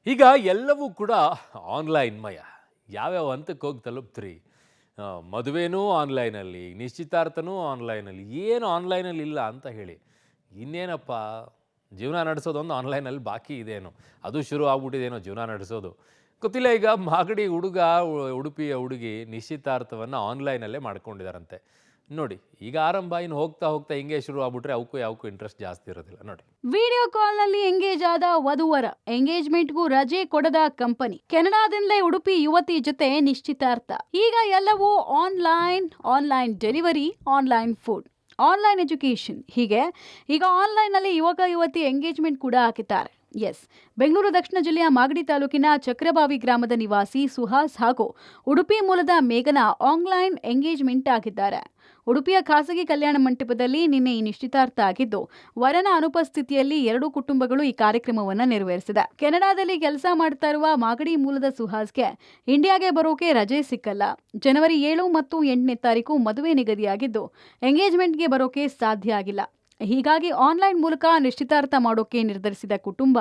ಈಗ ಎಲ್ಲವೂ ಕೂಡ ಆನ್‌ಲೈನ್‌ಮಯ. ಯಾವ್ಯಾವ ಹಂತಕ್ಕೆ ಹೋಗಿ ತಲುಪ್ತ್ರಿ. ಮದುವೆನೂ ಆನ್‌ಲೈನಲ್ಲಿ, ನಿಶ್ಚಿತಾರ್ಥನೂ ಆನ್‌ಲೈನಲ್ಲಿ. ಏನು ಆನ್‌ಲೈನಲ್ಲಿ ಇಲ್ಲ ಅಂತ ಹೇಳಿ. ಇನ್ನೇನಪ್ಪ ಜೀವನ ನಡೆಸೋದೊಂದು ಆನ್‌ಲೈನಲ್ಲಿ ಬಾಕಿ ಇದೇನೋ. ಅದು ಶುರು ಆಗ್ಬಿಟ್ಟಿದೇನೋ ಜೀವನ ನಡೆಸೋದು. ಗೊತ್ತಿಲ್ಲ ಈಗ ಮಾಗಡಿ ಹುಡುಗ, ಉಡುಪಿಯ ಹುಡುಗಿ ನಿಶ್ಚಿತಾರ್ಥವನ್ನು ಆನ್‌ಲೈನಲ್ಲೇ ಮಾಡ್ಕೊಂಡಿದ್ದಾರಂತೆ. ನೋಡಿ, ಈಗ ಆರಂಭ ಇನ್ನು ಹೋಗ್ತಾ ಹೋಗ್ತಾ ಹಿಂಗೆ ಶುರು ಆಗ್ಬಿಟ್ರೆ ಅವಕ್ಕೂ ಯಾವಕ್ಕೂ ಇಂಟ್ರೆಸ್ಟ್ ಜಾಸ್ತಿ ಇರೋದಿಲ್ಲ ನೋಡಿ. ವಿಡಿಯೋ ಕಾಲ್ನಲ್ಲಿ ಎಂಗೇಜ್ ಆದ ವಧುವರ ಎಂಗೇಜ್ಮೆಂಟ್ಗೂ ರಜೆ ಕೊಡದ ಕಂಪನಿ. ಕೆನಡಾದಿಂದಲೇ ಉಡುಪಿ ಯುವತಿ ಜೊತೆ ನಿಶ್ಚಿತಾರ್ಥ. ಈಗ ಎಲ್ಲವೂ online delivery, online food, online education. ಹೀಗೆ ಈಗ ಆನ್ಲೈನ್ನಲ್ಲಿ ಯುವಕ ಯುವತಿ ಎಂಗೇಜ್ಮೆಂಟ್ ಕೂಡ ಹಾಕಿದ್ದಾರೆ. ಎಸ್, ಬೆಂಗಳೂರು ದಕ್ಷಿಣ ಜಿಲ್ಲೆಯ ಮಾಗಡಿ ತಾಲೂಕಿನ ಚಕ್ರಬಾವಿ ಗ್ರಾಮದ ನಿವಾಸಿ ಸುಹಾಸ್ ಹಾಗೂ ಉಡುಪಿ ಮೂಲದ ಮೇಘನಾ ಆನ್ಲೈನ್ ಎಂಗೇಜ್ಮೆಂಟ್ ಆಗಿದ್ದಾರೆ. ಉಡುಪಿಯ ಖಾಸಗಿ ಕಲ್ಯಾಣ ಮಂಟಪದಲ್ಲಿ ನಿನ್ನೆ ಈ ನಿಶ್ಚಿತಾರ್ಥ ಆಗಿದ್ದು, ವರನ ಅನುಪಸ್ಥಿತಿಯಲ್ಲಿ ಎರಡೂ ಕುಟುಂಬಗಳು ಈ ಕಾರ್ಯಕ್ರಮವನ್ನು ನೆರವೇರಿಸಿದೆ. ಕೆನಡಾದಲ್ಲಿ ಕೆಲಸ ಮಾಡ್ತಾ ಇರುವ ಮಾಗಡಿ ಮೂಲದ ಸುಹಾಸ್ಗೆ ಇಂಡಿಯಾಗೆ ಬರೋಕೆ ರಜೆ ಸಿಕ್ಕಲ್ಲ. ಜನವರಿ 7 ಮತ್ತು 8ನೇ ತಾರೀಕು ಮದುವೆ ನಿಗದಿಯಾಗಿದ್ದು, ಎಂಗೇಜ್ಮೆಂಟ್ಗೆ ಬರೋಕೆ ಸಾಧ್ಯ ಆಗಿಲ್ಲ. ಹೀಗಾಗಿ ಆನ್ಲೈನ್ ಮೂಲಕ ನಿಶ್ಚಿತಾರ್ಥ ಮಾಡೋಕೆ ನಿರ್ಧರಿಸಿದ ಕುಟುಂಬ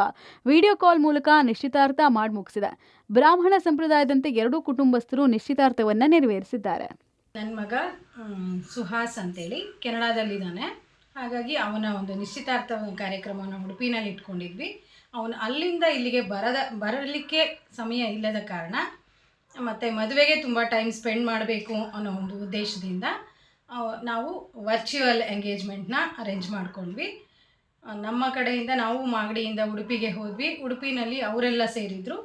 ವಿಡಿಯೋ ಕಾಲ್ ಮೂಲಕ ನಿಶ್ಚಿತಾರ್ಥ ಮಾಡಿ ಮುಗಿಸಿದೆ. ಬ್ರಾಹ್ಮಣ ಸಂಪ್ರದಾಯದಂತೆ ಎರಡೂ ಕುಟುಂಬಸ್ಥರು ನಿಶ್ಚಿತಾರ್ಥವನ್ನು ನೆರವೇರಿಸಿದ್ದಾರೆ. ನನ್ನ ಮಗ ಸುಹಾಸ್ ಅಂತೇಳಿ ಕೆನಡಾದಲ್ಲಿದ್ದಾನೆ. ಹಾಗಾಗಿ ಅವನ ಒಂದು ನಿಶ್ಚಿತಾರ್ಥ ಕಾರ್ಯಕ್ರಮವನ್ನು ಉಡುಪಿನಲ್ಲಿ ಇಟ್ಕೊಂಡಿದ್ವಿ. ಅವನು ಅಲ್ಲಿಂದ ಇಲ್ಲಿಗೆ ಬರಲಿಕ್ಕೆ ಸಮಯ ಇಲ್ಲದ ಕಾರಣ ಮತ್ತು ಮದುವೆಗೆ ತುಂಬ ಟೈಮ್ ಸ್ಪೆಂಡ್ ಮಾಡಬೇಕು ಅನ್ನೋ ಒಂದು ಉದ್ದೇಶದಿಂದ ನಾವು ವರ್ಚುವಲ್ ಎಂಗೇಜ್ಮೆಂಟ್ನ ಅರೇಂಜ್ ಮಾಡ್ಕೊಂಡ್ವಿ. ನಮ್ಮ ಕಡೆಯಿಂದ ನಾವು ಮಾಗಡಿಯಿಂದ ಉಡುಪಿಗೆ ಹೋದ್ವಿ. ಉಡುಪಿನಲ್ಲಿ ಅವರೆಲ್ಲ ಸೇರಿದರು.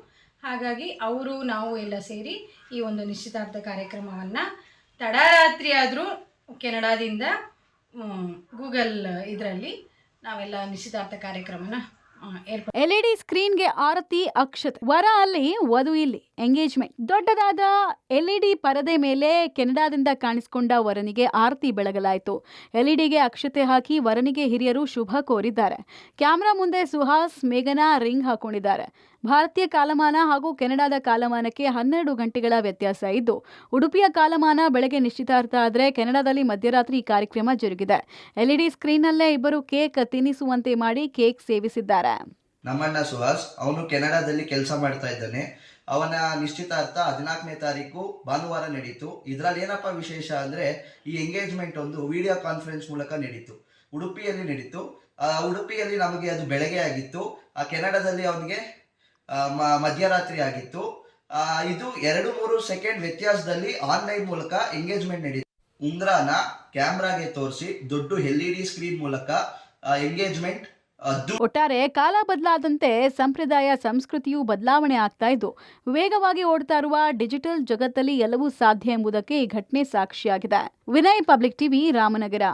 ಹಾಗಾಗಿ ಅವರು ನಾವು ಎಲ್ಲ ಸೇರಿ ಈ ಒಂದು ನಿಶ್ಚಿತಾರ್ಥ ಕಾರ್ಯಕ್ರಮವನ್ನು ತಡರಾತ್ರಿ ಆದರೂ ಕೆನಡಾದಿಂದ ಗೂಗಲ್ ಇದರಲ್ಲಿ ನಾವೆಲ್ಲ ನಿಶ್ಚಿತಾರ್ಥ ಕಾರ್ಯಕ್ರಮನ ಎಲ್ಇಡಿ ಸ್ಕ್ರೀನ್ಗೆ ಆರತಿ, ಅಕ್ಷತೆ. ವರ ಅಲ್ಲಿ, ವಧು ಇಲ್ಲಿ. ಎಂಗೇಜ್ಮೆಂಟ್. ದೊಡ್ಡದಾದ ಎಲ್ಇಡಿ ಪರದೆ ಮೇಲೆ ಕೆನಡಾದಿಂದ ಕಾಣಿಸಿಕೊಂಡ ವರನಿಗೆ ಆರತಿ ಬೆಳಗಲಾಯಿತು. ಎಲ್ಇಡಿಗೆ ಅಕ್ಷತೆ ಹಾಕಿ ವರನಿಗೆ ಹಿರಿಯರು ಶುಭ ಕೋರಿದ್ದಾರೆ. ಕ್ಯಾಮ್ರಾ ಮುಂದೆ ಸುಹಾಸ್, ಮೇಘನಾ ರಿಂಗ್ ಹಾಕೊಂಡಿದ್ದಾರೆ. ಭಾರತೀಯ ಕಾಲಮಾನ ಹಾಗೂ ಕೆನಡಾದ ಕಾಲಮಾನಕ್ಕೆ 12 ಗಂಟೆಗಳ ವ್ಯತ್ಯಾಸ ಇದ್ದು, ಉಡುಪಿಯ ಕಾಲಮಾನ ಬೆಳಗ್ಗೆ ನಿಶ್ಚಿತಾರ್ಥ ಆದರೆ ಕೆನಡಾದಲ್ಲಿ ಮಧ್ಯರಾತ್ರಿ ಈ ಕಾರ್ಯಕ್ರಮ ಜರುಗಿದೆ. ಎಲ್ಇಡಿ ಸ್ಕ್ರೀನ್ನಲ್ಲೇ ಇಬ್ಬರು ಕೇಕ್ ತಿನ್ನಿಸುವಂತೆ ಮಾಡಿ ಕೇಕ್ ಸೇವಿಸಿದ್ದಾರೆ. ನಮ್ಮಣ್ಣ ಸುಹಾಸ್, ಅವನು ಕೆನಡಾದಲ್ಲಿ ಕೆಲಸ ಮಾಡ್ತಾ ಇದ್ದಾನೆ. ಅವನ ನಿಶ್ಚಿತಾರ್ಥ 14ನೇ ತಾರೀಕು ಭಾನುವಾರ ನಡೀತು. ಇದರಲ್ಲಿ ಏನಪ್ಪ ವಿಶೇಷ ಅಂದರೆ, ಈ ಎಂಗೇಜ್ಮೆಂಟ್ ಒಂದು ವಿಡಿಯೋ ಕಾನ್ಫರೆನ್ಸ್ ಮೂಲಕ ನಡೀತು. ಉಡುಪಿಯಲ್ಲಿ ನಡೀತು. ಉಡುಪಿಯಲ್ಲಿ ನಮಗೆ ಅದು ಬೆಳಗ್ಗೆ ಆಗಿತ್ತು. ಕೆನಡಾದಲ್ಲಿ ಅವನಿಗೆ ಮಧ್ಯರಾತ್ರಿ ಆಗಿತ್ತು. ಇದು 2-3 ಸೆಕೆಂಡ್ ವ್ಯತ್ಯಾಸದಲ್ಲಿ ಆನ್ಲೈನ್ ಮೂಲಕ ಎಂಗೇಜ್ಮೆಂಟ್ ನಡೀತು. ಉಂಗ್ರಾನ ಕ್ಯಾಮ್ರಾಗೆ ತೋರಿಸಿ ದೊಡ್ಡ LED ಸ್ಕ್ರೀನ್ ಮೂಲಕ ಎಂಗೇಜ್ಮೆಂಟ್. ಒಟ್ಟಾರೆ ಕಾಲ ಬದಲಾದಂತೆ ಸಂಪ್ರದಾಯ ಸಂಸ್ಕೃತಿಯು ಬದಲಾವಣೆ ಆಗ್ತಾ ಇದ್ದು, ವೇಗವಾಗಿ ಓಡ್ತಾ ಇರುವ ಡಿಜಿಟಲ್ ಜಗತ್ತಲ್ಲಿ ಎಲ್ಲವೂ ಸಾಧ್ಯ ಎಂಬುದಕ್ಕೆ ಈ ಘಟನೆ ಸಾಕ್ಷಿಯಾಗಿದೆ. Vinay, public TV, Ramanagara.